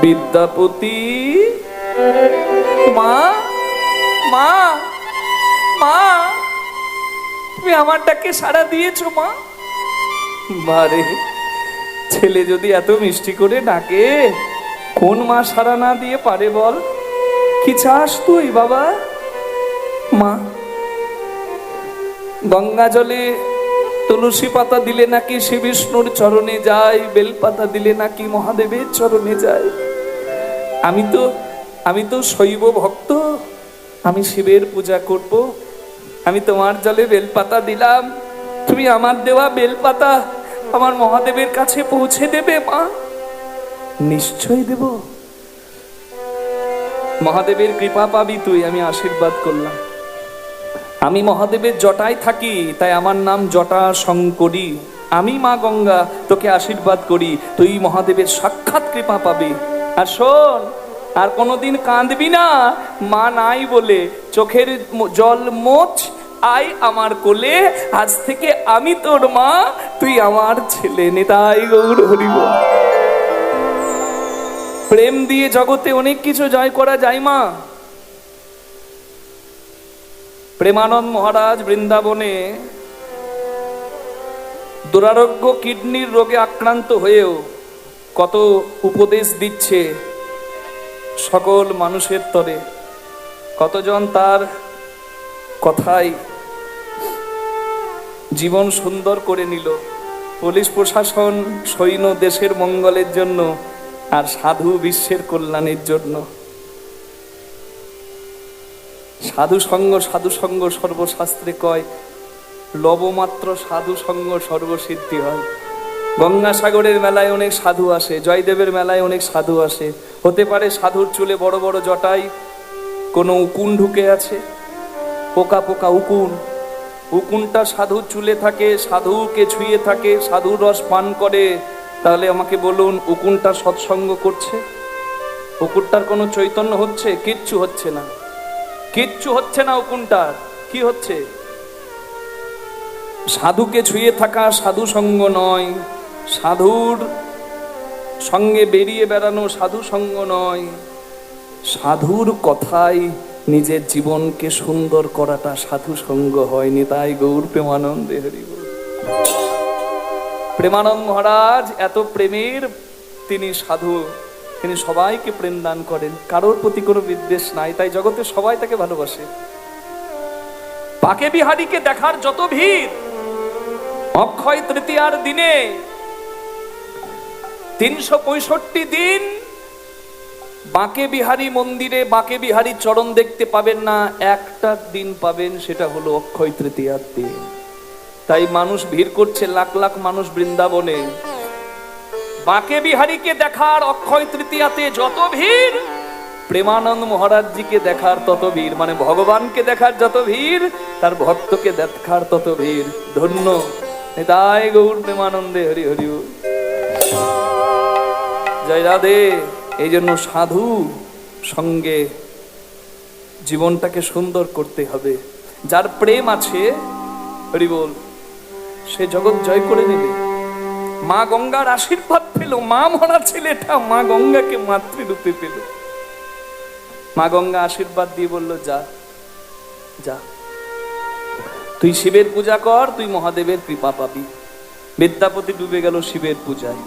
বিদ্যাপতি, মা মা মা, তুমি আমার ডাকে সাড়া দিয়েছো মা? বারে, ছেলে যদি এত মিষ্টি করে ডাকে, কোন মা সাড়া না দিয়ে পারে বল? কি চাস তুই বাবা? মা, গঙ্গা জলে তুলসী পাতা দিলে নাকি শ্রী বিষ্ণুর চরণে যায়, বেল পাতা দিলে নাকি মহাদেবের চরণে যায়। আমি তো শৈব ভক্ত, আমি শিবের পূজা করব। আমি তোমার জলে বেলপাতা দিলাম, তুমি আমার দেওয়া বেলপাতা আমার মহাদেবের কাছে পৌঁছে দেবে মা? নিশ্চয় দেব। মহাদেবের কৃপা পাবি তুই, আমি আশীর্বাদ করলাম। আমি মহাদেবের জটায় থাকি, তাই আমার নাম জটা শঙ্করী। আমি মা গঙ্গা তোকে আশীর্বাদ করি, তুই মহাদেবের সাক্ষাৎ কৃপা পাবি। আর শোন, আর কোনোদিন কাঁদবি না মা নাই বলে। চোখের জল মোছ, আয় আমার কোলে। আজ থেকে আমি তোর মা, তুই আমার ছেলে। নিতাই গৌর হরি বল। প্রেম দিয়ে জগতে অনেক কিছু জয় করা যায় মা। প্রেমানন্দ মহারাজ বৃন্দাবনে দুরারোগ্য কিডনির রোগে আক্রান্ত হয়েও কত উপদেশ দিচ্ছে সকল মানুষের তরে। কতজন তার কথাই জীবন সুন্দর করে নিল। পুলিশ প্রশাসন, সৈন্য দেশের মঙ্গলের জন্য, আর সাধু বিশ্বের কল্যাণের জন্য। সাধু সঙ্গ সর্বশাস্ত্রে কয়, লবমাত্র সাধু সঙ্গ সর্বসিদ্ধি হয়। গঙ্গাসাগরের মেলায় অনেক সাধু আসে, জয়দেবের মেলায় অনেক সাধু আসে। হতে পারে সাধুর চুলে বড় বড় জটায় কোনো উকুন ঢুকে আছে, পোকা পোকা উকুন। উকুনটা সাধুর চুলে থাকে, সাধুকে ছুঁয়ে থাকে, সাধুর রস পান করে। তাহলে আমাকে বলুন, উকুনটা সৎসঙ্গ করছে? উকুনটার কোনো চৈতন্য হচ্ছে? কিচ্ছু হচ্ছে না, কিচ্ছু হচ্ছে না। উকুনটার কি হচ্ছে? সাধুকে ছুঁয়ে থাকা সাধু সঙ্গ নয়, সাধুর সঙ্গে বেরিয়ে বেড়ানো সাধু সঙ্গ নয়, সাধুর কথায় নিজের জীবনকে সুন্দর করাটা সাধু সঙ্গ হয়নি। তাই গৌর প্রেমানন্দে হরি বল। প্রেমানন্দ মহারাজ এত প্রেমের তিনি সাধু, তিনি সবাইকে প্রেম দান করেন, কারোর প্রতি কোনো বিদ্বেষ নাই। তাই জগতে সবাই তাকে ভালোবাসে। বাঁকে বিহারীকে দেখার যত ভিড়, অক্ষয় তৃতীয়ার দিনে 365 দিন বাঁকে বিহারী মন্দিরে বাঁকে বিহারী চরণ দেখতে পাবেন না, একটা দিন পাবেন, সেটা হলো অক্ষয় তৃতীয়ার দিন। তাই মানুষ ভিড় করছে, লাখ লাখ মানুষ বৃন্দাবনে। বাঁকে বিহারীকে দেখার অক্ষয় তৃতীয়াতে যত ভিড়, প্রেমানন্দ মহারাজজিকে দেখার তত ভিড়। মানে ভগবানকে দেখার যত ভিড়, তার ভক্তকে দেখার তত ভিড়। ধন্য নিতাই গৌর প্রেমানন্দে হরি হরি। জয় রাধে। এই জন্য সাধু সঙ্গে জীবনটাকে সুন্দর করতে হবে। যার প্রেম আছে হরি বল, সে জগৎ জয় করে নেবে। মা গঙ্গার আশীর্বাদ পেল, মা মরা ছেলেটা মা গঙ্গাকে মাতৃরূপে পেল। মা গঙ্গা আশীর্বাদ দিয়ে বলল, যা যা, তুই শিবের পূজা কর, তুই মহাদেবের কৃপা পাবি। বিদ্যাপতি ডুবে গেল শিবের পূজায়।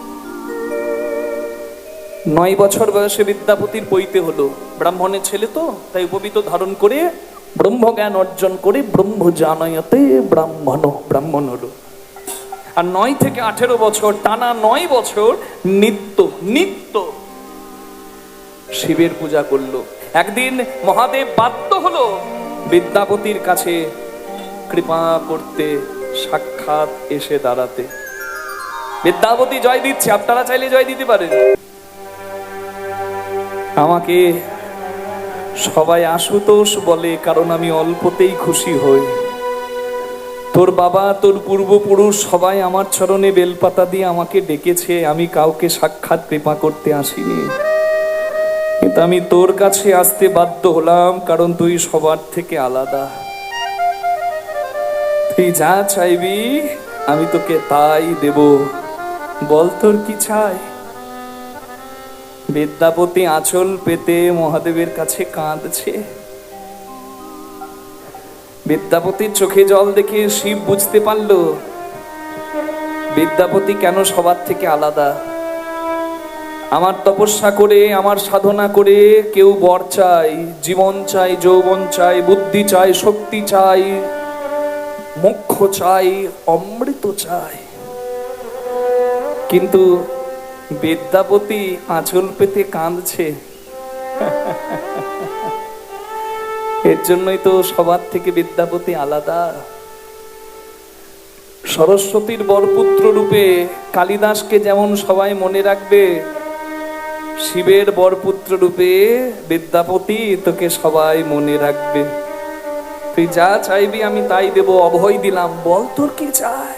9 বছর বয়সে বিদ্যাপতির পৈতে হলো। ব্রাহ্মণের ছেলে তো, তাই উপবীত ধারণ করে ব্রহ্ম জ্ঞান অর্জন করে ব্রহ্ম জানায়তে ব্রাহ্মণ হলো। আর 9 থেকে 18 বছর, টানা 9 বছর নিত্য শিবের পূজা করলো। একদিন মহাদেব বাধ্য হলো বিদ্যাপতির কাছে কৃপা করতে, সাক্ষাৎ এসে দাঁড়াতে। বিদ্যাপতি জয় দিচ্ছে, আপনারা চাইলে জয় দিতে পারেন। আমাকে সবাই আশুতোষ বলে, কারণ আমি অল্পতেই খুশি হই। তোর বাবা, তোর পূর্বপুরুষ সবাই আমার চরণে বেলপাতা দিয়ে আমাকে ডেকেছে, আমি কাউকে সাক্ষাৎ কৃপা করতে আসিনি। কিন্তু আমি তোর কাছে আসতে বাধ্য হলাম, কারণ তুই সবার থেকে আলাদা। তুই যা চাইবি আমি তোকে তাই দেব। বল তোর কি চাই? বিদ্যাপতি আঁচল পেতে মহাদেবের কাছে কাঁদছে। বিদ্যাপতির চোখে জল দেখে শিব বুঝতে পারল বিদ্যাপতি কেন সবার থেকে আলাদা। আমার তপস্যা করে, আমার সাধনা করে কেউ বর চাই, জীবন চাই, যৌবন চাই, বুদ্ধি চাই, শক্তি চাই, মোক্ষ চাই, অমৃত চাই, কিন্তু বিদ্যাপতি আঁচল পেতে কাঁদছে। এর জন্যই তো সবার থেকে বিদ্যাপতি আলাদা। সরস্বতীর বরপুত্র রূপে কালিদাসকে যেমন সবাই মনে রাখবে, শিবের বরপুত্র রূপে বিদ্যাপতি তোকে সবাই মনে রাখবে। তুই যা চাইবি আমি তাই দেব, অভয় দিলাম, বল তোর কি চাই।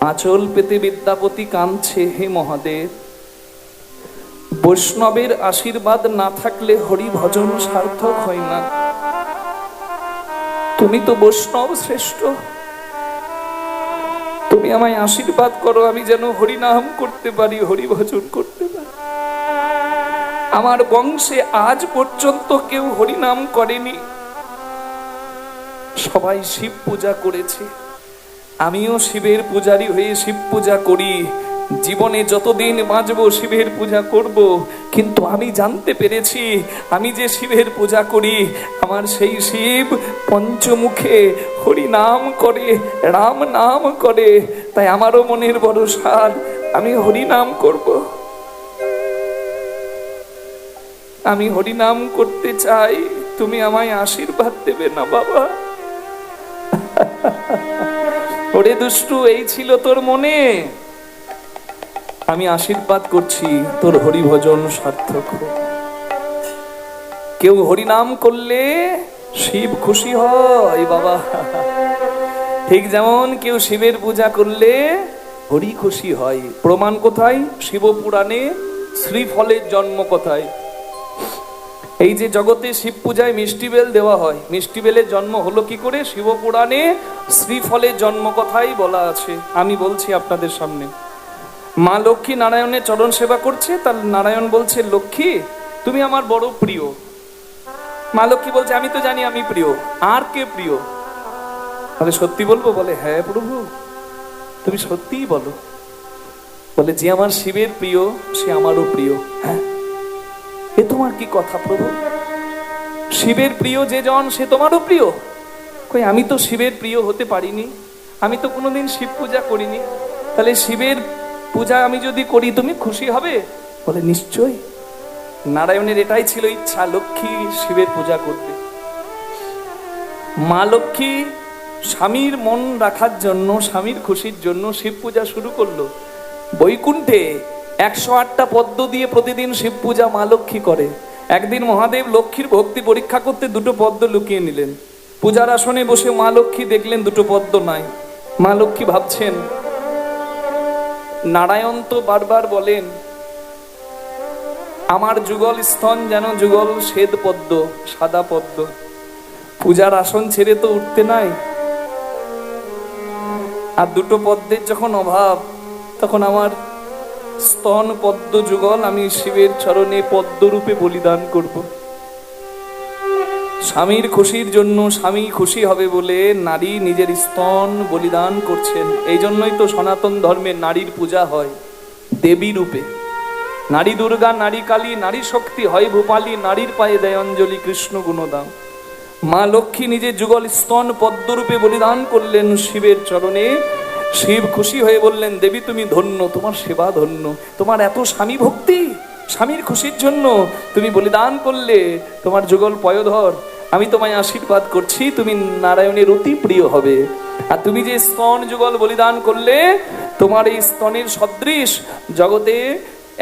আঁচল পেতে বিদ্যাপতি কাঁদছে। হে মহাদেব, বৈষ্ণবের আশীর্বাদ না থাকলে হরি ভজন সার্থক হয় না। তুমি তো বৈষ্ণব শ্রেষ্ঠ, তুমি আমায় আশীর্বাদ করো আমি যেন হরি নাম করতে পারি, হরি ভজন করতে পারি। আমার বংশে আজ পর্যন্ত কেউ হরি নাম করেনি, সবাই শিব পূজা করেছে। আমিও শিবের পূজারী হয়ে শিব পূজা করি। জীবনে যতদিন বাঁচব শিবের পূজা করব। কিন্তু আমি জানতে পেরেছি আমি যে শিবের পূজা করি, আমার সেই শিব পঞ্চমুখে হরি নাম করে, রাম নাম করে। তাই আমারও মনের বড় সাধ, আমি হরি নাম করব। আমি হরি নাম করতে চাই, তুমি আমায় আশীর্বাদ দেবে না বাবা? ওরে দুষ্টু, এই ছিল তোর মনে? আমি আশীর্বাদ করছি তোর হরি ভজন সার্থক হোক। কেউ হরি নাম করলে শিব খুশি হয় বাবা, ঠিক যেমন কেউ শিবের পূজা করলে হরি খুশি হয়। প্রমাণ কোথায়? শিব পুরাণে শ্রীফলের জন্ম কোথায়? এই যে জগতে শিব পূজায় মিষ্টি বেল দেওয়া হয়, মিষ্টি বেলের জন্ম হলো কি করে? শিব পুরাণে শ্রীফলের জন্ম কথাই বলা আছে। আমি বলছি আপনাদের সামনে। মা লক্ষ্মী নারায়ণের চরণ সেবা করছে, তার নারায়ণ বলছে, লক্ষ্মী তুমি আমার বড় প্রিয়। মা লক্ষ্মী বলছে, আমি তো জানি আমি প্রিয়, আর কে প্রিয়? বলে সত্যি বলবো? বলে হ্যাঁ প্রভু, তুমি সত্যিই বলো। বলে যে আমার শিবের প্রিয় সে আমারও প্রিয়। হ্যাঁ, এ তোমার কি কথা প্রভু? শিবের প্রিয় যে জন সে তোমারও প্রিয়? কই আমি তো শিবের প্রিয় হতে পারিনি, আমি তো কোনোদিন শিব পূজা করিনি। তাহলে শিবের পূজা আমি যদি করি তুমি খুশি হবে? বলে নিশ্চয়ই। নারায়ণের এটাই ছিল ইচ্ছা, লক্ষ্মী শিবের পূজা করবে। মা লক্ষ্মী স্বামীর মন রাখার জন্য, স্বামীর খুশির জন্য শিব পূজা শুরু করলো। বৈকুণ্ঠে 108টা পদ্ম দিয়ে প্রতিদিন শিব পূজা মা লক্ষ্মী করে। একদিন মহাদেব লক্ষ্মীর ভক্তি পরীক্ষা করতে দুটো পদ্ম লুকিয়ে নিলেন। পূজার আসনে বসে মা লক্ষ্মী দেখলেন দুটো পদ্ম নাই। মা লক্ষ্মী ভাবছেন, নারায়ণ তো বারবার বলেন আমার যুগল স্তন যেন যুগল শ্বেত পদ্ম, সাদা পদ্ম। পূজার আসন ছেড়ে তো উঠতে নাই। আর দুটো পদ্মের যখন অভাব, তখন আমার স্তন পদ্ম যুগল আমি শিবের চরণে পদ্মরূপে বলিদান করব। স্বামীর খুশির জন্য, স্বামী খুশি হবে বলে নারী নিজের স্তন বলিদান করছেন। এই জন্যই তো সনাতন ধর্মে নারীর পূজা হয় দেবী রূপে। নারী দুর্গা, নারী কালী, নারী শক্তি হয় ভূপালী, নারীর পায়ে দেয় অঞ্জলি কৃষ্ণ গুণদান। মা লক্ষ্মী নিজের যুগল স্তন পদ্মরূপে বলিদান করলেন শিবের চরণে। শিব খুশি হয়ে বললেন, দেবী তুমি ধন্য, তোমার সেবা ধন্য, তোমার এত স্বামী ভক্তি, স্বামীর খুশির জন্য তুমি বলিদান করলে তোমার যুগল পয়োধর। আমি তোমায় আশীর্বাদ করছি তুমি নারায়ণের অতি প্রিয় হবে। আর তুমি যে স্তন যুগল বলিদান করলে, তোমার এই স্তনের সদৃশ জগতে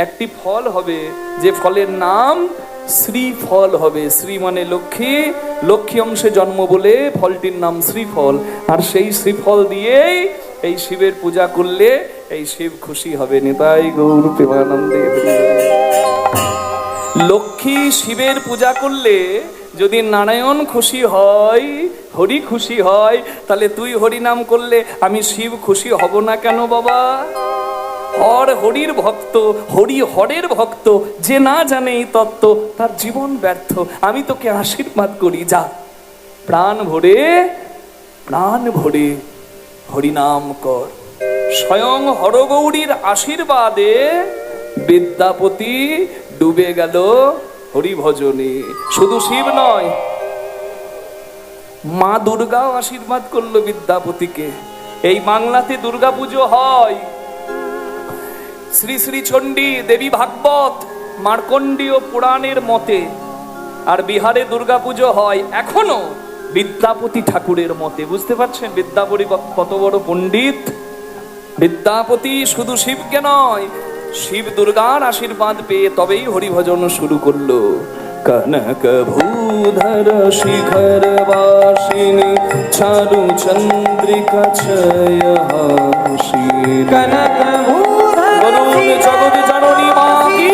একটি ফল হবে, যে ফলের নাম শ্রীফল হবে। শ্রী মানে লক্ষ্মী, লক্ষ্মী অংশে জন্ম বলে ফলটির নাম শ্রীফল। আর সেই শ্রীফল দিয়েই এই শিবের পূজা করলে এই শিব খুশি হবে। নিতাই গৌর প্রেমানন্দে। লক্ষ্মী শিবের পূজা করলে যদি নারায়ণ খুশি হয়, হরি খুশি হয়, তাহলে তুই হরি নাম করলে আমি শিব খুশি হব না কেন বাবা? হর হরির ভক্ত, হরি হরের ভক্ত, যে না জানে এই তত্ত্ব তার জীবন ব্যর্থ। আমি তোকে আশীর্বাদ করি, যা প্রাণ ভরে হরিনাম কর। স্বয়ং হরগৌরীর আশীর্বাদে বিদ্যাপতি ডুবে গেল হরিভজনে। শুধু শিব নয়, মা দুর্গাও আশীর্বাদ করলো বিদ্যাপতিকে। এই বাংলাতে দুর্গা পুজো হয়, শ্রী শ্রী চণ্ডী দেবী ভাগবত মার্কণ্ডীয় পুরাণের মতে, আর বিহারে দুর্গা পুজো হয় এখনো বিদ্যাপতি ঠাকুরের মতে। বুঝতে পারছেন বিদ্যাপতি কত বড় পণ্ডিত? বিদ্যাপতি শুধু শিবকে নয়, শিব দুর্গার আশীর্বাদ পেয়ে তবেই হরিভজন শুরু করলো। কনক ভূধর শিখর বাসিনী চারু চন্দ্রিকা ছয়হাসিনী। কনক ভূধর জগৎ জননী মা কি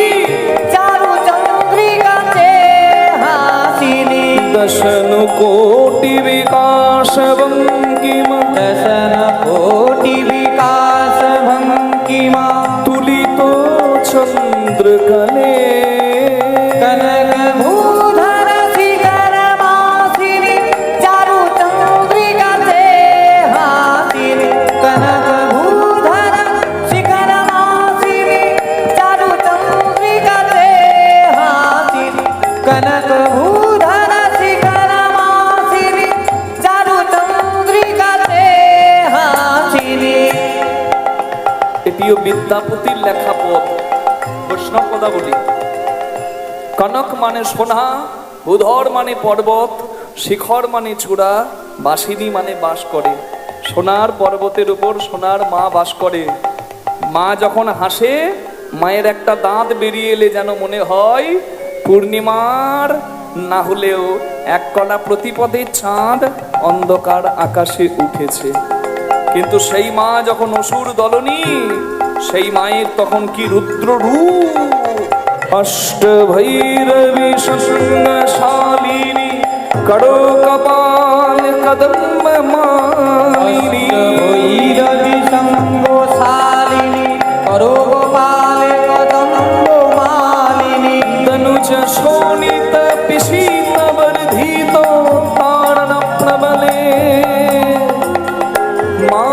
চারু চন্দ্রিকা ছয়হাসিনী। দশন কোটি বিকাশ ভঙ্গিমা, দশন কোটি বিকাশ ভঙ্গিমা। তুলিত চন্দ্রকলে কনক ভূধর শিখর বাসিনী চারু চন্দ্রিকা ছয়হাসিনী। কনক ভূধর শিখর বাসিনী চারু চন্দ্রিকা ছয়হাসিনী। কনক ভূধর শিখর বাসিনী চারু চন্দ্রিকা ছয়হাসিনী। এটিও বিদ্যাপতির লেখা পদ, বৈষ্ণব পদাবলী। কনক মানে সোনা, ভূধর মানে পর্বত, শিখর মানে চূড়া, বাসিনী মানে বাস করে। সোনার পর্বতের উপর সোনার মা বাস করে। মা যখন হাসে, মায়ের একটা দাঁত বেরিয়ে এলে যেন মনে হয় পূর্ণিমার না হলেও এক কণা প্রতিপদে চাঁদ অন্ধকার আকাশে উঠেছে। কিন্তু সেই মা যখন অসুর দলনী, সেই মায়ের তখন কি রুদ্র রূপ। অষ্ট ভৈরবী শালিনী করো কপাল কদম্ব মালিনী। ভৈরবী শালিনী করো কপাল কদম্ব মালিনী। তনুজ শোণিত পিশীত বর্ধিত তারণ প্রবলে মা।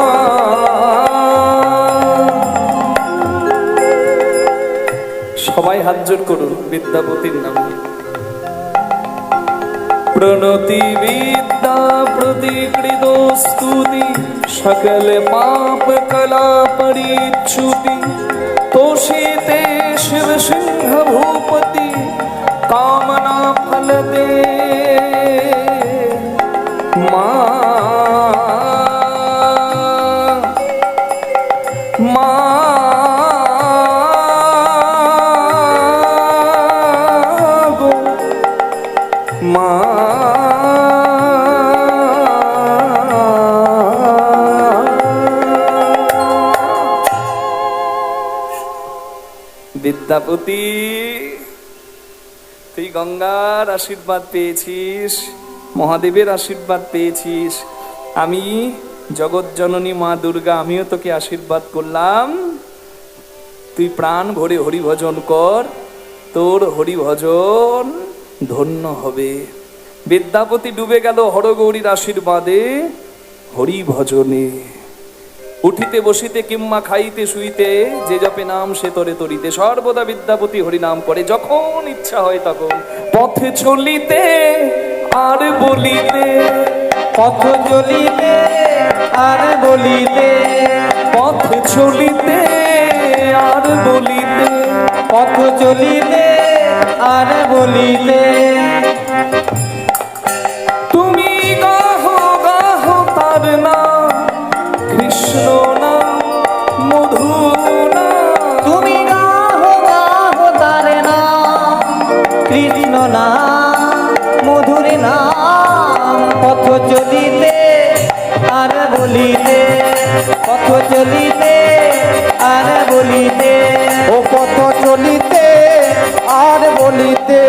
সবাই হাত জোড় করুন বিদ্যাপতির নামে। প্রণতি বিদ্যা প্রতিকৃত স্তুতি সকল পাপ কলা পরিচ্যুতি। তোষিতে শিব সিংহ ভূপতি কামনা ফল দে মা। মা মা বিদ্যাপতি, তুই গঙ্গার আশীর্বাদ পেয়েছিস, মহাদেবের আশীর্বাদ পেয়েছিস। আমি জগৎ জননী মা দুর্গা, আমিও তোকে আশীর্বাদ করলাম। তুই প্রাণ ভরে হরিভজন কর, তোর হরিভজন ধন্য হবে। বিদ্যাপতি ডুবে গেল হরগৌরীর আশীর্বাদে হরিভজনে। উঠিতে বসিতে কিংবা খাইতে শুইতে যে জপে নাম সে তরে তরিতে। সর্বদা বিদ্যাপতি হরিনাম করে, যখন ইচ্ছা হয় তখন। পথে চলিতে আর বলিতে, পথ চলিতে আর বলিতে, পথ চলিতে আর বলিতে, পথ চলিতে আর বলিতে। তুমি গাহো গাহো তার নাম কৃষ্ণ না মধু না। তুমি গাহো গাহো তার নাম কৃষ্ণ না মধুর নাম। পথ চলিতে আর বলিতে, পথ চলিতে আর বলিতে, ও পথ চলিতে আর বলিতে।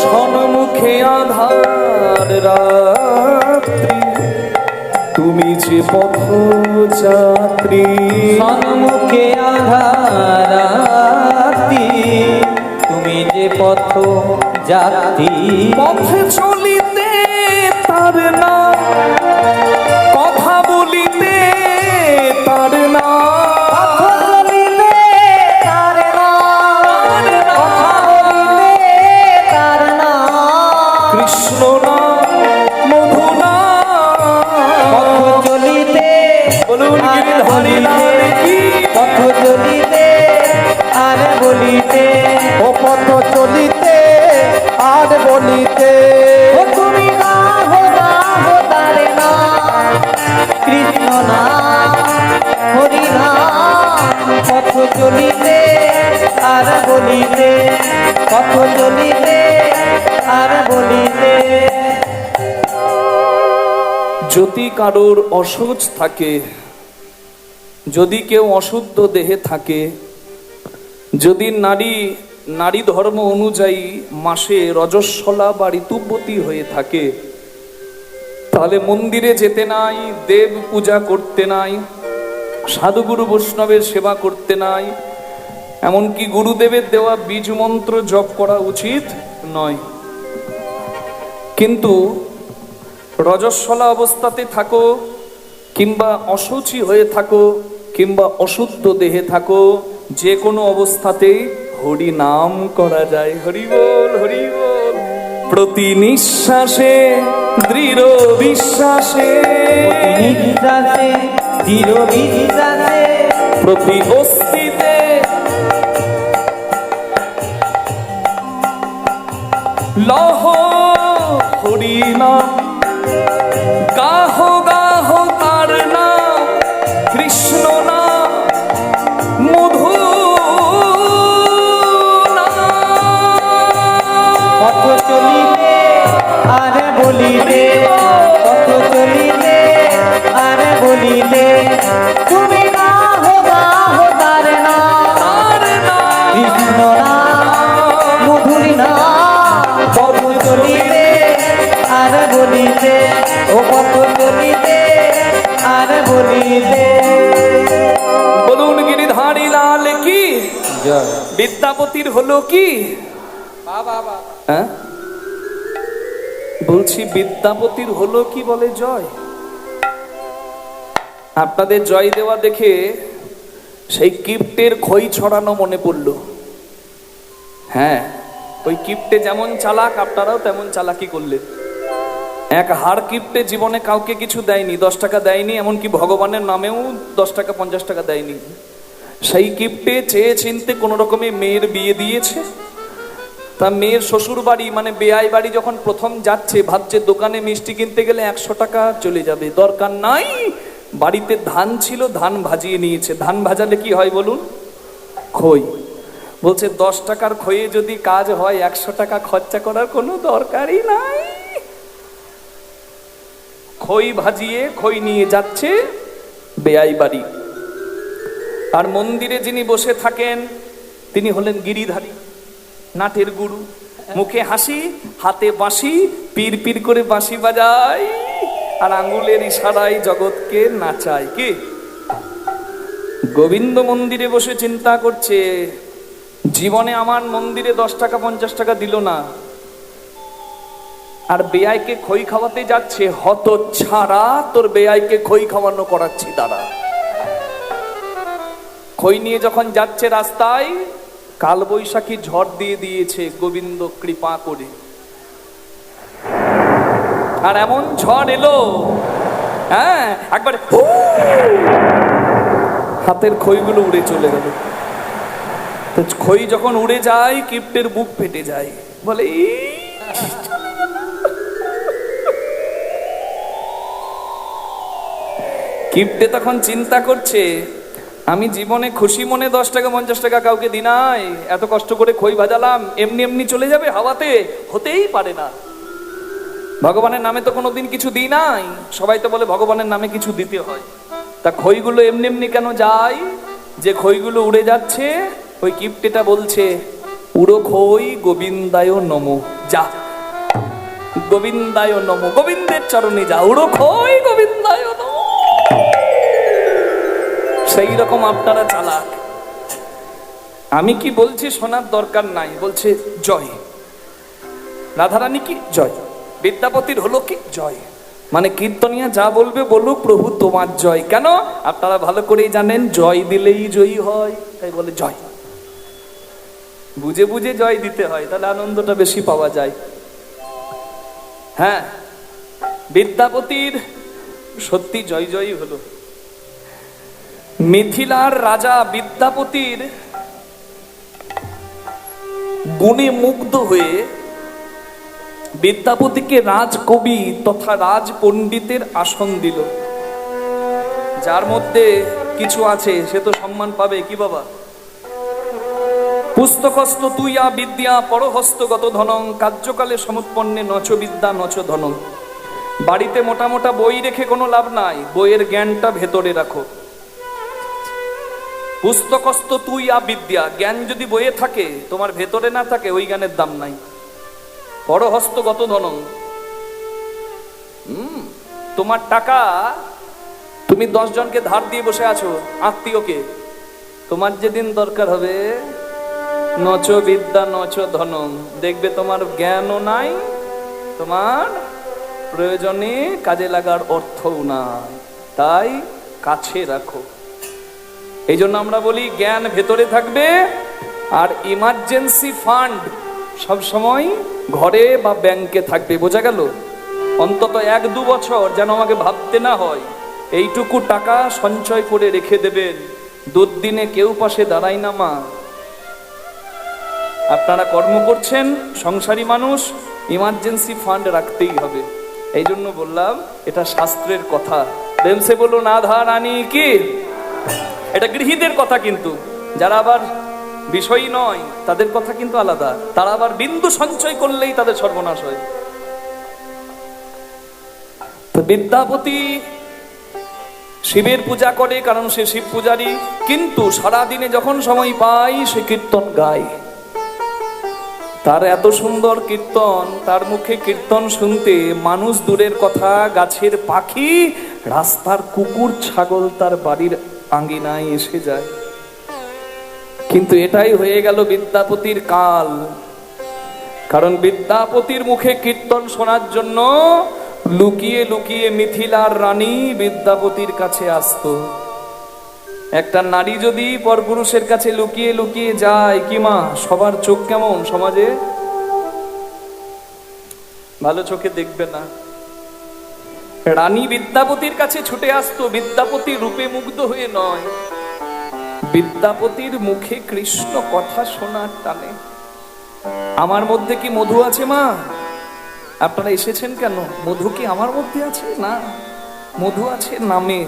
সম্মুখে আধার রাত্রি, তুমি যে পথযাত্রী। সম্মুখে সারারাতি তুমি যে পথ যাত্রী। পথে চলিতে তার না, কথা বলিতে তার না, পথ চলিতে তার নাম, কথা বলিতে তার নাম। কৃষ্ণ না মধু না, পথ চলিতে বলুন আর গিরিধারী লাল কি। পথ চলিতে আর বলিতে, ও পথ চলিতে আর বলিতে, ও তুমি গাহো গাহো তার নাম, কৃষ্ণ নাম হরি নাম। পথ চলিতে আর বলিতে, পথ চলিতে আর বলিতে। যদি কারোর অসুচ থাকে, যদি কেউ অশুদ্ধ দেহে থাকে, যদি নারী ধর্ম অনুযায়ী মাসে রজস্বলা বা ঋতুবতী হয়ে থাকে, তাহলে মন্দিরে যেতে নাই, দেব পূজা করতে নাই, সাধুগুরু বৈষ্ণবের সেবা করতে নাই, এমনকি গুরুদেবের দেওয়া বীজ মন্ত্র জপ করা উচিত নয়। কিন্তু রজস্বলা অবস্থাতে থাকো, কিংবা অশুচি হয়ে থাকো, কিংবা অশুদ্ধ দেহে থাকো, যে কোনো অবস্থাতেই হরি নাম করা যায়। হরি বল, হরি বল। প্রতি নিঃশ্বাসে দৃঢ় বিশ্বাসে, নিঃশ্বাসে দৃঢ় বিশ্বাসে, প্রতি অস্তিতে লহ হরি নাম, গাহ গাহ তার নাম, কৃষ্ণ নাম মধু নাম। পথ চলিতে আর বলিতে, পথ চলিতে আর বলিতে, তুমি গাহো গাহো তার নাম, তার নাম কৃষ্ণ নাম মধুরী নাম। পথ চলিতে আর বলিতে, ও পথ চলিতে আর বলিতে। বলুন গিরিধারী লাল কি। বিদ্যাপতির হলো কি? হ্যাঁ বলছি বিদ্যাপতির হলো কি বলে জয়। আপনাদের জয় দেওয়া দেখে সেই কিপ্টের খই ছড়ানো মনে পড়ল। হ্যাঁ, ওই কিপ্টে যেমন চালাক আপনারাও তেমন চালাকি করলেন। এক হাড় কিপ্টে জীবনে কাউকে কিছু দেয়নি, 10 টাকা দেয়নি, এমনকি ভগবানের নামেও 10 টাকা 50 টাকা দেয়নি। সেই কিপ্টে চেয়ে চিনতে কোনো রকমে মেয়ের বিয়ে দিয়েছে। তা মেয়ের শ্বশুর বাড়ি মানে বেয়াই বাড়ি যখন প্রথম যাচ্ছে, ভাবছে দোকানে মিষ্টি কিনতে গেলে 100 টাকা চলে যাবে, দরকার নাই। বাড়িতে ধান ছিল, ধান ভাজিয়ে নিয়েছে। ধান ভাজালে কি হয় বলুন? খই। বলছে 10 টাকার খইয়ে যদি কাজ হয়, 100 টাকা খরচা করার কোনো দরকারই নাই। খই ভাজিয়ে খই নিয়ে যাচ্ছে বেয়াই বাড়ি। আর মন্দিরে যিনি বসে থাকেন তিনি হলেন গিরিধারী, নাটের গুরু। মুখে হাসি, হাতে বাঁশি, পীর পীর করে বাঁশি বাজায় আর আঙ্গুলের ইশারায় জগৎকে নাচায়। কি গোবিন্দ মন্দিরে বসে চিন্তা করছে, জীবনে আমার মন্দিরে 10 টাকা 50 টাকা দিল না, আর বেয়াইকে খই খাওয়াতে যাচ্ছে। হতচ্ছাড়া, তোর বেয়াইকে খই খাওয়ানো করাচ্ছি দাঁড়া। খই নিয়ে যখন যাচ্ছে রাস্তায়, কাল বৈশাখী ঝড় দিয়ে দিয়েছে গোবিন্দ কৃপা করে। আর এমন ঝড় এলো, হ্যাঁ একবার হাতের খইগুলো উড়ে চলে গেল। তো খই যখন উড়ে যায়, কিপ্টের বুক ফেটে যায়, বলে কিপ্টে তখন চিন্তা করছে, আমি জীবনে খুশি মনে 10 টাকা 50 টাকা কাউকে দি নাই, এত কষ্ট করে খই ভাজালাম, এমনি এমনি চলে যাবে হাওয়াতে? হতেই পারে না। ভগবানের নামে তো কোনোদিন কিছু দিই নাই। সবাই তো বলে ভগবানের নামে কিছু দিতে হয়। তা খইগুলো এমনি এমনি কেন যায়? যে খইগুলো উড়ে যাচ্ছে, ওই কিপ্টেটা বলছে, উড়ো খই গোবিন্দায় নমো। যা, গোবিন্দায় নমো, গোবিন্দের চরণে যা, উড়ো খই গোবিন্দায় নমো। সেই রকম আপনারা চালাক, আমি কি বলছি শোনার দরকার নাই, বলছে জয়। রাধারানী কি জয়, বিদ্যাপতির হলো কি জয়। মানে কীর্তনিয়া যা বলবে বলুক, প্রভু তোমার জয়। কেন? আপনারা ভালো করেই জানেন জয় দিলেই জয়ী হয়, তাই বলে জয়। বুঝে বুঝে জয় দিতে হয়, তাহলে আনন্দটা বেশি পাওয়া যায়। হ্যাঁ, বিদ্যাপতির সত্যি জয় জয়ই হলো। মিথিলার রাজা বিদ্যাপতির গুণে মুগ্ধ হয়ে বিদ্যাপতিকে রাজকবি তথা রাজ পণ্ডিতের আসন দিল। যার মধ্যে কিছু আছে সে তো সম্মান পাবে কি বাবা। পুস্তকস্থ তুইয়া বিদ্যা পরহস্তগত ধনং কার্যকালে সমুৎপন্নে নচ বিদ্যা নচ ধনং। বাড়িতে মোটা মোটা বই রেখে কোনো লাভ নাই, বইয়ের জ্ঞানটা ভেতরে রাখো। পুস্তকস্থ তুইয়া বিদ্যা, জ্ঞান যদি বইয়ে থাকে তোমার ভেতরে না থাকে ওই জ্ঞানের দাম নাই। পরহস্তগত ধনং, তোমার টাকা তুমি 10 জনকে ধার দিয়ে বসে আছো, আত্মীয়কে, তোমার যেদিন দরকার হবে নচ বিদ্যা নচ ধনং, দেখবে তোমার জ্ঞানও নাই, তোমার প্রয়োজনে কাজে লাগার অর্থও নাই, তাই কাছে রাখো। এই জন্য আমরা বলি জ্ঞান ভেতরে থাকবে, আর ইমার্জেন্সি ফান্ড সব সময় ঘরে বা ব্যাংকে থাকবে। বোঝা গেল? অন্তত 1-2 বছর যেন আমাকে ভাবতে না হয়, এইটুকু টাকা সঞ্চয় করে রেখে দেবেন, দুর্দিনে কেউ পাশে দাঁড়ায় না মা। আপনারা কর্ম করছেন, সংসারী মানুষ, ইমার্জেন্সি ফান্ড রাখতেই হবে। এই জন্য বললাম এটা শাস্ত্রের কথা। প্রেমসে বলুন আধা রানী কি, এটা গৃহীদের কথা, কিন্তু যারা আবার বিষয় নয় তাদের কথা কিন্তু আলাদা। তারা আবার বিন্দু সঞ্চয় করলেই তাদের সর্বনাশ হয়। তো বিদ্যাপতি শিবের পূজা করে, কারণ সে শিব পূজারী, কিন্তু সারাদিনে যখন সময় পায় সে কীর্তন গায়। তার এত সুন্দর কীর্তন, তার মুখে কীর্তন শুনতে মানুষ দূরের কথা, গাছের পাখি, রাস্তার কুকুর ছাগল তার বাড়ির আঙ্গিনায় এসে যায়। কিন্তু এটাই হয়ে গেল বিদ্যাপতির কাল, কারণ বিদ্যাপতির মুখে কীর্তন শোনার জন্য লুকিয়ে লুকিয়ে মিথিলার রানী বিদ্যাপতির কাছে আসতো। একটা নারী যদি পরপুরুষের কাছে লুকিয়ে লুকিয়ে যায়, কি মা, সবার চোখ কেমন সমাজে? ভালো চোখে দেখবে না। রানী বিদ্যাপতির কাছে ছুটে আসতো, বিদ্যাপতি রূপে মুগ্ধ হয়ে নয়, বিদ্যাপতির মুখে কৃষ্ণ কথা শোনার টানে। আমার মধ্যে কি মধু আছে মা? আপনারা এসেছেন কেন? মধু কি আমার মধ্যে আছে? না, মধু আছে নামে।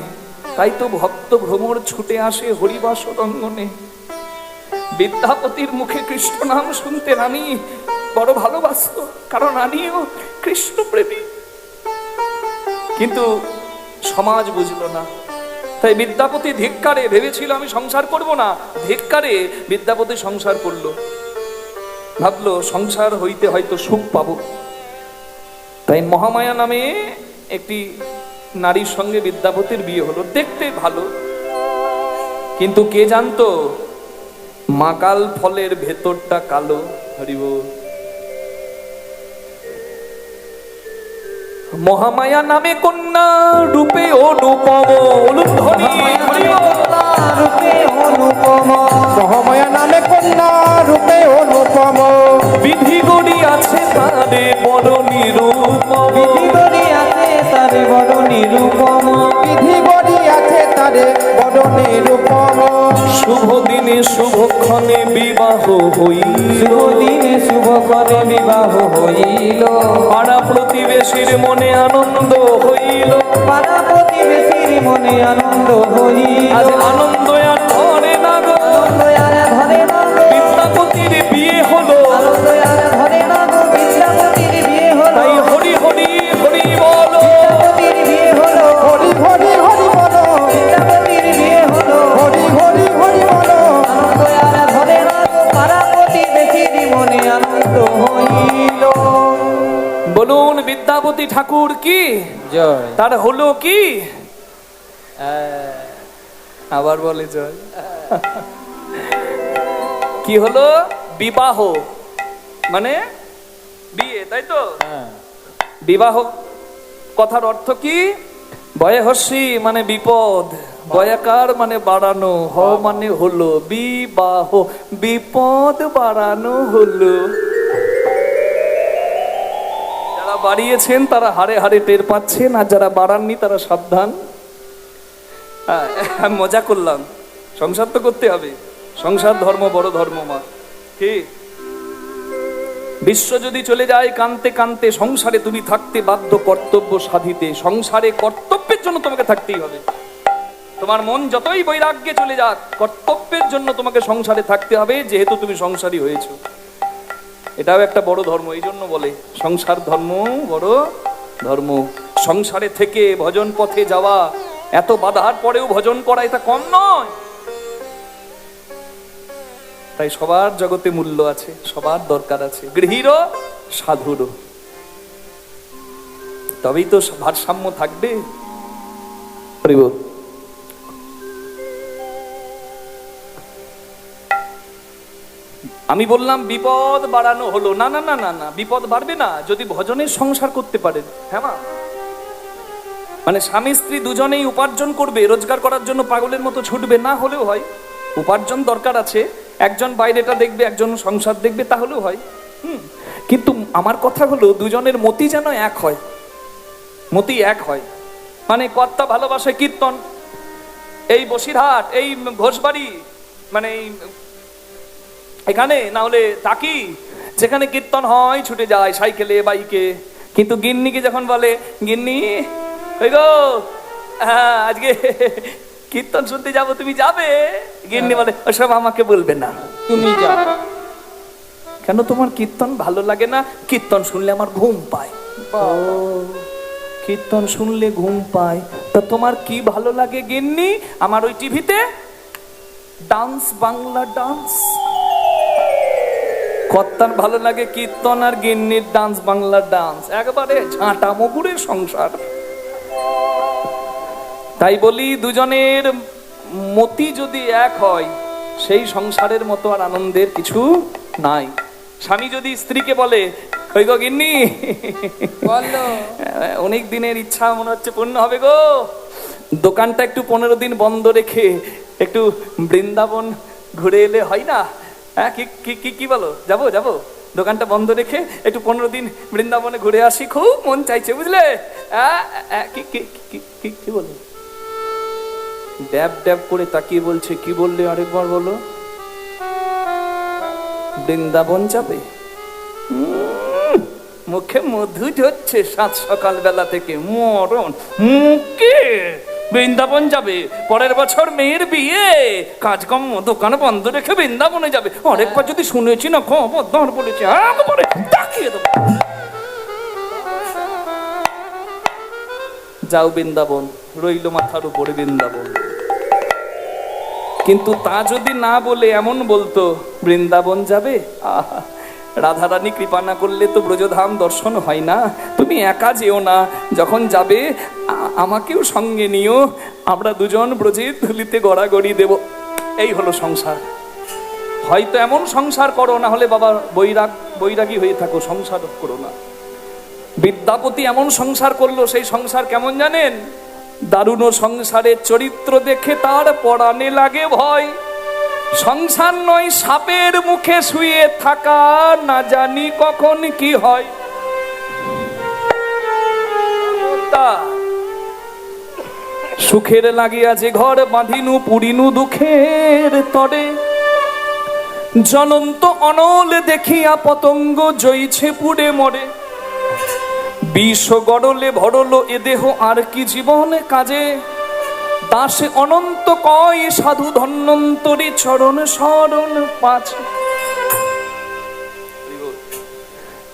তাই তো ভক্ত ভ্রমর ছুটে আসে হরিবাস রঙ্গনে। বিদ্যাপতির মুখে কৃষ্ণ নাম শুনতে রানী বড় ভালোবাসত, কারণ রানীও কৃষ্ণ প্রেমী। কিন্তু সমাজ বুঝলো না, তাই বিদ্যাপতি ধিক্কারে ভেবেছিল আমি সংসার করব না, ধিক্কারে বিদ্যাপতি সংসার করলো। ভাবলো সংসার হইতে হয়তো সুখ পাবো, তাই মহামায়া নামে একটি নারীর সঙ্গে বিদ্যাপতির বিয়ে হলো। দেখতে ভালো, কিন্তু কে জানতো মাকাল ফলের ভেতরটা কালো। হরিব। মহামায়া নামে কন্যা রূপে অনুপম। মহামায়া নামে কন্যা রূপে অনুপম। বিধি গড়ি আছে তারে বড় নিরূপম। বিধি গড়ি আছে তারে বড় নিরূপম। বিধি গড়ি আছে তারে বড় নিরূপম। শুভ দিনে শুভক্ষণে বিবাহ হইল। শুভ দিনে শুভক্ষণে বিবাহ হইল। পাড়া প্রতিবেশীর মনে আনন্দ হইল। পাড়া প্রতিবেশীর মনে আনন্দ হইল। আজ আনন্দ আর ধরে না গো, আনন্দ আর ধরে না গো। বিদ্যাপতির বিয়ে হলো। আনন্দ আর ধরে না গো, বিদ্যাপতির বিয়ে হলো। তাই হরি হরি হরি বলো। বিদ্যাপতির বিয়ে হলো। হরি হরি হরি বলো। বিদ্যাপতির বিয়ে হলো। হরি হরি হরি বলো। আনন্দ আর ধরে না গো, পাড়া প্রতিবেশীর মনে আনন্দ হইল। বলুন বিদ্যাপতি ঠাকুর কি জয়। তার হলো কি? আবার বলে জয়। কি হলো? বিবাহ মানে বিয়ে, তাই তো? বিবাহ কথার অর্থ কি? বয়ে হস্যি মানে বিপদ, বয়াকার মানে বাড়ানো, হ মানে হলো, বিবাহ বিপদ বাড়ানো হলো। যারা বাড়িয়েছেন তারা হাড়ে হাড়ে টের পাচ্ছেন, আর যারা বাড়াননি তারা সাবধান। আমি মজা করলাম, সংসার তো করতে হবে, সংসার ধর্ম বড় ধর্ম মা। কি বিশ্ব যদি চলে যায় কানতে কানতে, সংসারে তুমি থাকতে বাধ্য কর্তব্য সাধিতে। সংসারে কর্তব্যের জন্য তোমাকে থাকতেই হবে। তোমার মন যতই বৈরাগ্যে চলে যাক, কর্তব্যের জন্য তোমাকে সংসারে থাকতে হবে, যেহেতু তুমি সংসারী হয়েছো। এটাও একটা বড় ধর্ম, এই জন্য বলে সংসার ধর্ম বড় ধর্ম। সংসারে থেকে ভজন পথে যাওয়া, এত বাধার পরেও ভজন করা, এটা কম নয়। তাই সবার জগতে মূল্য আছে, সবার দরকার আছে, গৃহীরও সাধুরও। তবেই তো ভারসাম্য থাকবে। আমি বললাম বিপদ বাড়ানো হলো, না না না না না, বিপদ বাড়বে না যদি ভজনের সংসার করতে পারেন। হ্যাঁ মা, মানে স্বামী স্ত্রী দুজনেই উপার্জন করবে, রোজগার করার জন্য পাগলের মতো ছুটবে না হলেও হয়। উপার্জন দরকার আছে, একজন বাইরেটা দেখবে, একজন সংসার দেখবে, তাহলেও হয়। কিন্তু আমার কথা হলো দুজনের মতি যেন এক হয়, মতি এক হয়। মানে কর্তা ভালোবাসে কীর্তন, এই বসিরহাট, এই ঘোষবাড়ি, মানে এখানে না হলে তাকি, যেখানে কীর্তন হয় ছুটে যায় সাইকেলে বাইকে। কিন্তু গিন্নিকে যখন বলে, গিন্নি কই গো, হ্যাঁ আজকে কীর্তন শুনতে যাবো, তুমি যাবে? গিন্নি বলে ওসব আমাকে বলবে না, তুমি যাও। কেন? তোমার কীর্তন ভালো লাগে না? কীর্তন শুনলে আমার ঘুম পায়। কীর্তন শুনলে ঘুম পায়, তা তোমার কি ভালো লাগে গিন্নি? আমার ওই টিভিতে ডান্স, বাংলা ডান্স। কর্তার ভালো লাগে কীর্তন আর গিন্নির ডান্স, বাংলা ডান্স, একবারে ঝাঁটা মকুরের সংসার। তাই বলি দুজনের মতি যদি এক হয়, সেই সংসারের মতো আর আনন্দের কিছু নাই। স্বামী যদি স্ত্রীকে বলে, কই গো গিন্নি, অনেক দিনের ইচ্ছা মনে হচ্ছে পূর্ণ হবে গো, দোকানটা একটু 15 দিন বন্ধ রেখে একটু বৃন্দাবন ঘুরে এলে হয় না? হ্যাঁ কি বলো, যাবো যাবো, দোকানটা বন্ধ রেখে একটু 15 দিন বৃন্দাবনে ঘুরে আসি, খুব মন চাইছে, বুঝলে? কি বলো? ড্যাব ড্যাব করে তাকিয়ে বলছে, কি বললে আরেকবার বলো? বৃন্দাবন যাবে? মুখে মধু ঝরছে সাত সকাল বেলা থেকে, মরণ মুখে। বৃন্দাবন যাবে, পরের বছর মেয়ের বিয়ে, কাজকর্ম দোকান বন্ধ রেখে বৃন্দাবনে যাবে। আরেকবার যদি শুনেছি না খবরদার বলেছে, তাকিয়ে দেবো। যাও বৃন্দাবন, রইল মাথার উপরে বৃন্দাবন। কিন্তু তা যদি না বলে এমন বলতো, বৃন্দাবন যাবে, আহা, রাধারানী কৃপা না করলে তো ব্রজধাম দর্শন হয় না, তুমি একা যেও না, যখন যাবে আমাকেও সঙ্গে নিও, আমরা দুজন ব্রজের ধুলিতে গড়াগড়ি দেব। এই হলো সংসার। হয়তো এমন সংসার করো, না হলে বাবা বৈরাগী হয়ে থাকো, সংসার করো না। বিদ্যাপতি এমন সংসার করলো, সেই সংসার কেমন জানেন? দারুণ সংসারের চরিত্র দেখে তার পরাণে লাগে ভয়। সংসার নয় সাপের মুখে শুয়ে থাকা, না জানি কখন কি হয়। সুখের লাগিয়া যে ঘর বাঁধিনু, পুরিনু দুঃখের তরে, জ্বলন্ত অনল দেখিয়া পতঙ্গ জইছে পুড়ে মরে। বিষ গড়লে ভরলো এ দেহ, আর কি জীবন কাজে, দাসে অনন্ত কয় সাধু ধন্বন্তরী চরণ শরণ পাছে।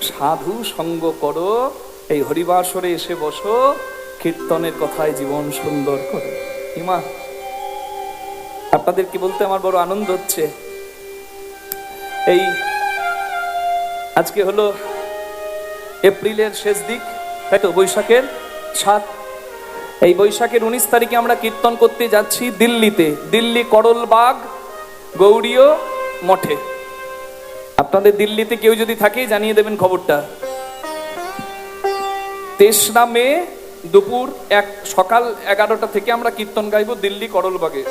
সাধু সঙ্গ করো, এই হরিবাসরে এসে বসো, কীর্তনের কথায় জীবন সুন্দর করো। ইমা, আপনাদের কি বলতে আমার বড় আনন্দ হচ্ছে। এই আজকে হলো এপ্রিলের শেষ দিক, তাই তো? বৈশাখের 7। এই বৈশাখের 19 তারিখে আমরা কীর্তন করতে যাচ্ছি দিল্লিতে, দিল্লি করলবাগ গৌড়ীয় মঠে। আপনাদের দিল্লিতে কেউ যদি থাকে জানিয়ে দেবেন খবরটা। 3রা মে দুপুর সকাল 11টা থেকে আমরা কীর্তন গাইবো দিল্লি করলবাগে।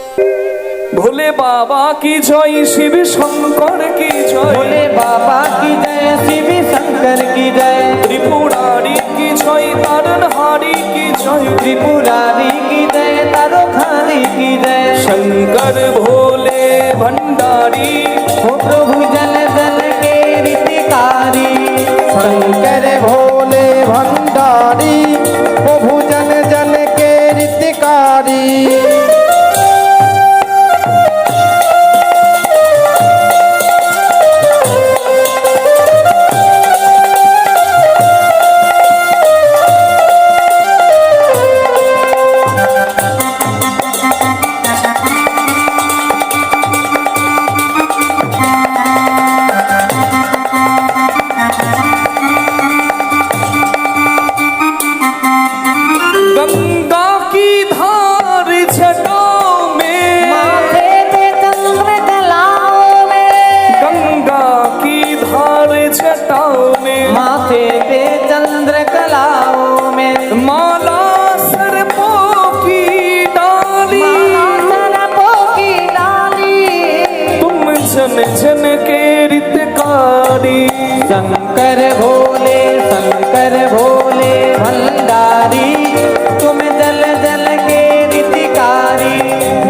ভোলে বাবা কি জয়, শিব শঙ্কর কি জয়, भोले बाबा की जय, शिव शंकर की जय, ত্রিপুরারি কি জয়, তারণহারি কি জয়, त्रिपुरारी की जय, तारोखारी की जय। शंकर भोले भंडारी, हो प्रभु जल जल के रीतिकारी, शंकर भोले भंडारी, प्रभु जन जन के रीतिकारी। गंगा की धार जटाओं में, माथे पे चंद्र कलाओं में, गंगा की धार जटाओं में, माथे पे चंद्र कलाओं में, माला सर्पों की डाली, माला सरपों की डाली। तुम जन जन के रितकारी, शंकर भोले भंडारी, तुम जल जल के रीतिकारी।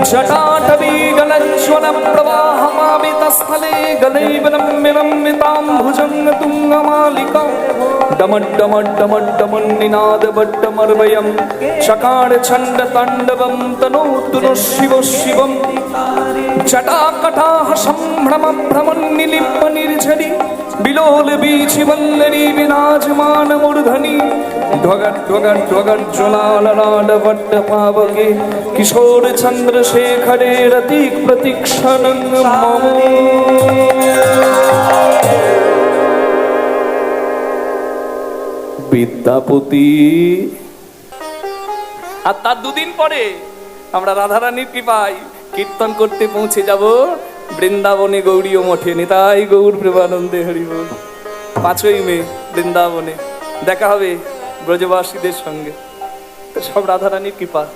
जटाटवी गलज्वल प्रवाहमावितस्थले गलैवलम्बितां भुजंग तुंगमालिका, डमड्डमड्डमड्डमन्निनादवड्डमर्वयं शकार छंड तांडवं तनोतु नः शिव शिवम्। जटाकटाह संभ्रम भ्रमन्निलिम्ब निर्झरी, बिलोल बीचि वल्लरी विराजमान मूर्धनि, ध्वगट ध्वगट ध्वगट ज्वलाललाल वट्ट पावके, किशोर चंद्रशेखरे रतिक प्रतीक्षणं मम। বিদ্যাপতি। আর তার দুদিন পরে আমরা রাধারানীর কৃপায় কীর্তন করতে পৌঁছে যাব বৃন্দাবনে গৌরীয় মঠে। নিতাই গৌর প্রেমানন্দে হরি বল। 5ই মে বৃন্দাবনে দেখা হবে ব্রজবাসীদের সঙ্গে। তো সব রাধারানীর কৃপা।